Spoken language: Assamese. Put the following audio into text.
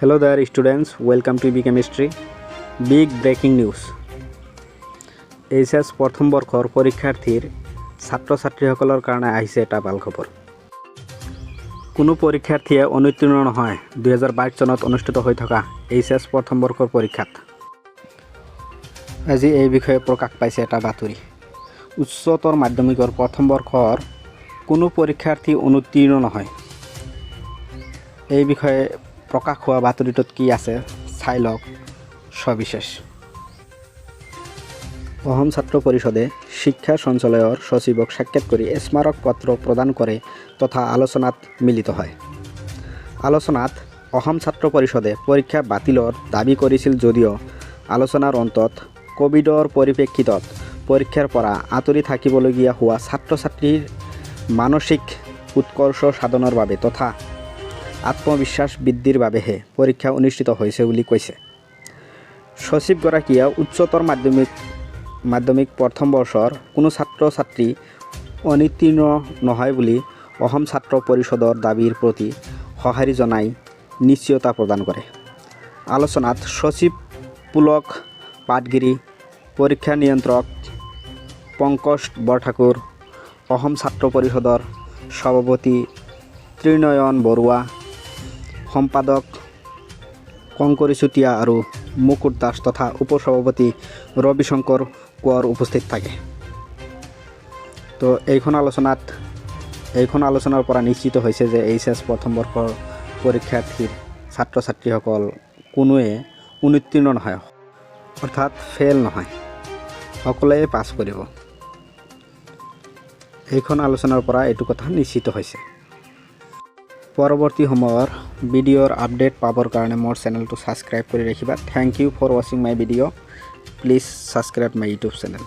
Hello there students, welcome to EB Chemistry. Big breaking news. HS প্ৰথম বৰ্ষৰ পৰীক্ষাৰ্থীৰ ছাত্ৰ ছাত্ৰীসকলৰ কাৰণে আহিছে এটা ভাল খবৰ। কোনো পৰীক্ষাৰ্থীয়ে অনুত্তীৰ্ণ নহয় 2022 চনত অনুষ্ঠিত হৈ থকা HS প্ৰথম বৰ্ষৰ পৰীক্ষাত। আজি এই বিষয়ে প্ৰকাশ পাইছে এটা বাতৰি। উচ্চতৰ মাধ্যমিকৰ প্ৰথম বৰ্ষৰ কোনো পৰীক্ষাৰ্থী অনুত্তীৰ্ণ নহয়। এই বিষয়ে প্ৰকাশ হোৱা বাতৰিটোত কি আছে চাই লওক সবিশেষ। অসম ছাত্ৰ পৰিষদে শিক্ষা সঞ্চালয়ৰ সচিবক সাক্ষাৎ কৰি স্মাৰক পত্ৰ প্ৰদান কৰে তথা আলোচনাত মিলিত হয়। আলোচনাত অসম ছাত্ৰ পৰিষদে পৰীক্ষা বাতিলৰ দাবী কৰিছিল যদিও আলোচনাৰ অন্তত কোভিডৰ পৰিপ্ৰেক্ষিতত পৰীক্ষাৰ পৰা আঁতৰি থাকিবলগীয়া হোৱা ছাত্ৰ ছাত্ৰীৰ মানসিক উৎকৰ্ষ সাধনৰ বাবে তথা আত্মবিশ্বাস বৃদ্ধিৰ বাবেহে পৰীক্ষা অনুষ্ঠিত হৈছে বুলি কৈছে। সচিবগৰাকীয়ে উচ্চতৰ মাধ্যমিক প্ৰথম বৰ্ষৰ কোনো ছাত্ৰ ছাত্ৰী অনুত্তীৰ্ণ নহয় বুলি অসম ছাত্ৰ পৰিষদৰ দাবীৰ প্ৰতি সঁহাৰি জনাই নিশ্চয়তা প্ৰদান কৰে। আলোচনাত সচিব পুলক পাটগিৰি, পৰীক্ষা নিয়ন্ত্ৰক পংকজ বৰঠাকুৰ, অসম ছাত্ৰ পৰিষদৰ সভাপতি ত্ৰিনয়ন বৰুৱা, সম্পাদক কংকৰী চুতীয়া আৰু মুকুট দাস তথা উপসভাপতি ৰবিশংকৰ কোঁৱৰ উপস্থিত থাকে। তো এইখন আলোচনাৰ পৰা নিশ্চিত হৈছে যে HS প্ৰথম বৰ্ষৰ পৰীক্ষাৰ্থীৰ ছাত্ৰ ছাত্ৰীসকল কোনোৱে অনুত্তীৰ্ণ নহয়, অৰ্থাৎ ফেইল নহয়, সকলোৱে পাছ কৰিব। এইখন আলোচনাৰ পৰা এইটো কথা নিশ্চিত হৈছে। পৰৱৰ্তী সময়ৰ ভিডিঅ'ৰ আপডেট পাবৰ কাৰণে মোৰ চেনেলটো ছাবস্ক্ৰাইব কৰি ৰাখিবা। থেংক ইউ ফৰ ৱাচিং my video'. Please subscribe my YouTube channel.